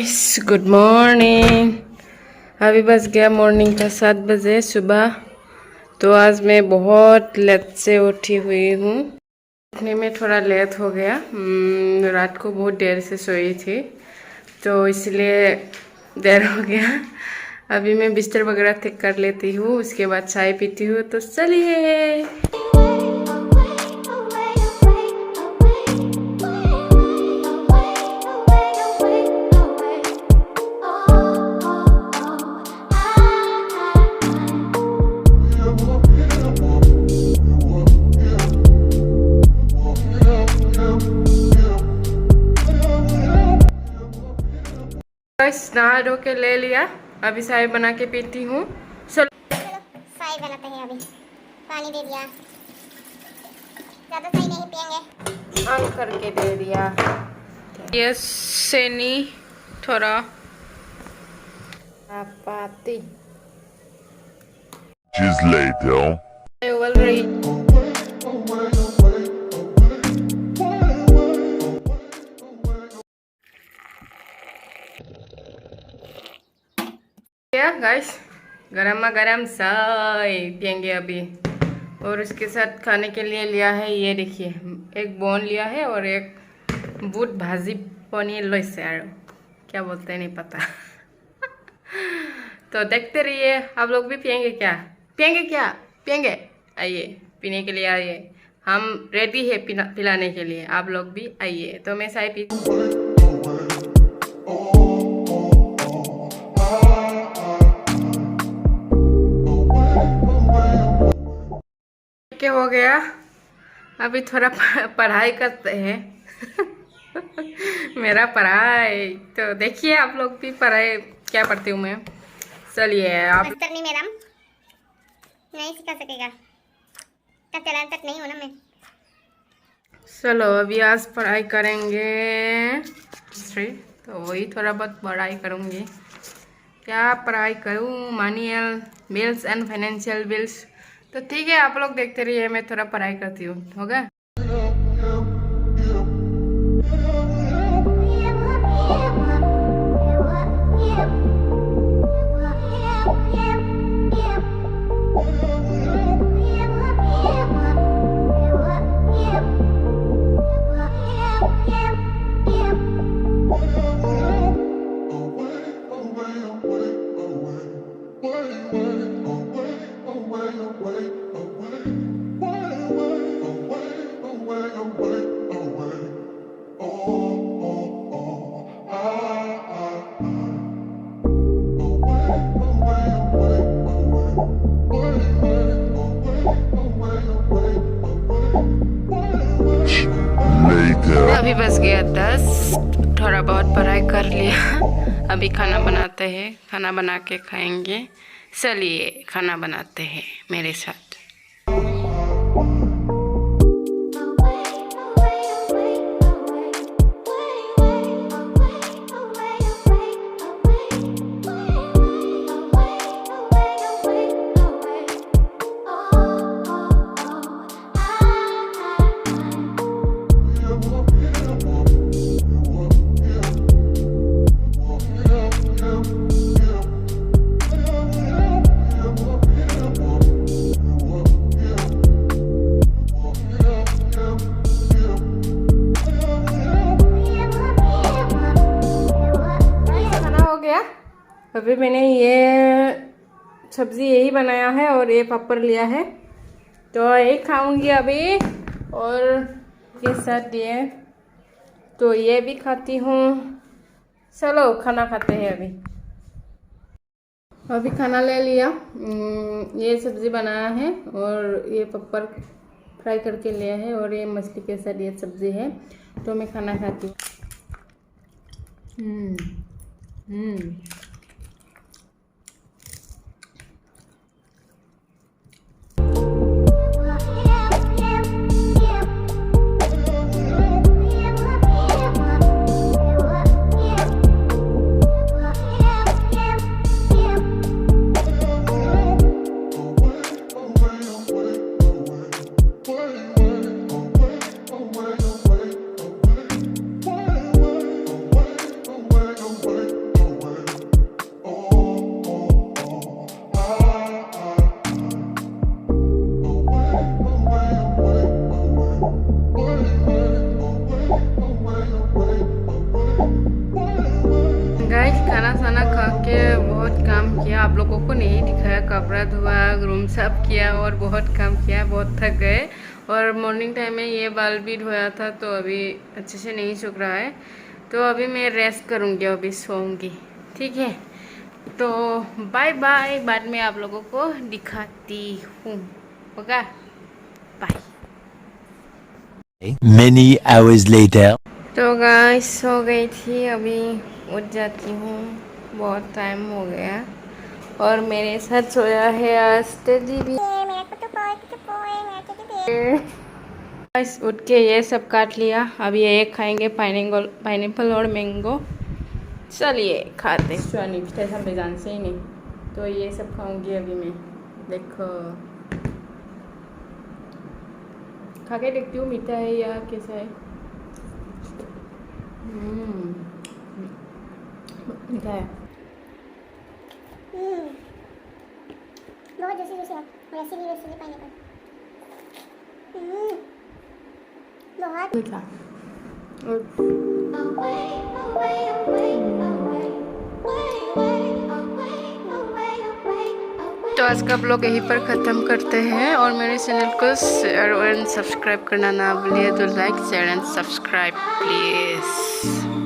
Guys, good morning. अभी बस गया मॉर्निंग का 7 बजे सुबह। तो आज मैं बहुत लेट से उठी हुई हूँ। उठने में थोड़ा लेट हो गया। रात को बहुत देर से सोई थी तो इसलिए देर हो गया। अभी मैं बिस्तर वगैरह ठीक कर लेती हूँ, उसके बाद चाय पीती हूँ। तो चलिए। नहा धो के ले लिया, अभी चाय बना के पीती हूँ। चलो चाय बनाते हैं। अभी पानी दे दिया, ज़्यादा चाय नहीं पियेंगे। ऑन करके दे दिया। ये सेनी थोड़ा पाती उबल रही। गाइस, गरमा गरम चाय पियेंगे अभी। और उसके साथ खाने के लिए लिया है, ये देखिए, एक बोन लिया है और एक बूट भाजी पनीर लैसे, क्या बोलते हैं नहीं पता। तो देखते रहिए। आप लोग भी पियेंगे क्या? पियेंगे? आइए, पीने के लिए आइए। हम रेडी है पिलाने के लिए, आप लोग भी आइए। तो मैं चाय पी के हो गया। अभी थोड़ा पढ़ाई करते हैं। मेरा पढ़ाई तो देखिए, आप लोग भी पढ़ाई क्या पढ़ती हूँ मैं। चलिए। आप नहीं मैडम नहीं सिखा सकेगा, चलान तक नहीं होना मैं। चलो अभी आज पढ़ाई करेंगे हिस्ट्री, तो वही थोड़ा बहुत पढ़ाई करूँगी। क्या पढ़ाई करूँ? Manual bills and financial bills. तो ठीक है, आप लोग देखते रहिए, मैं थोड़ा पढ़ाई करती हूँ। होगा? अभी बस गया 10, थोड़ा बहुत पढ़ाई कर लिया। अभी खाना बनाते हैं, खाना बना के खाएंगे। चलिए खाना बनाते हैं मेरे साथ। अभी मैंने ये सब्ज़ी यही बनाया है और ये पापड़ लिया है, तो यही खाऊंगी अभी। और ये साथ ये, तो ये भी खाती हूँ। चलो खाना खाते हैं अभी खाना ले लिया। ये सब्ज़ी बनाया है और ये पापड़ फ्राई करके लिया है और ये मछली के साथ ये सब्ज़ी है। तो मैं खाना खाती हूँ। कपड़ा धोआ, रूम साफ किया और बहुत काम किया, बहुत थक गए। और मॉर्निंग टाइम में ये बाल भी धोया था तो अभी अच्छे से नहीं सूख रहा है, तो अभी मैं रेस्ट करूँगी, अभी सोऊंगी। ठीक है, तो बाय बाय, बाद में आप लोगों को दिखाती हूँ। होगा, बाय। Many hours later. तो गाइस सो गई थी, अभी उठ जाती हूँ, बहुत टाइम हो गया। और मेरे साथ सोया है आज टेडी भी। मेरा कुटु पोए मेरा टेडी बेयर। गाइस उठ के ये सब काट लिया, अभी ये खाएंगे, पाइनएप्पल और मैंगो। चलिए खाते हैं। स्वानी फिर हम जान से ही नहीं, तो ये सब खाऊंगी अभी मैं। देखो, खा के देखती हूँ मीठा है या कैसा है। मीठा है। बहुत जैसे वैसे पाइनएप्पल। बहुत मीठा। और तो आज का ब्लॉग यहीं पर ख़त्म करते हैं, और मेरे चैनल को शेयर और सब्सक्राइब करना ना भूलिए। तो like share and subscribe please.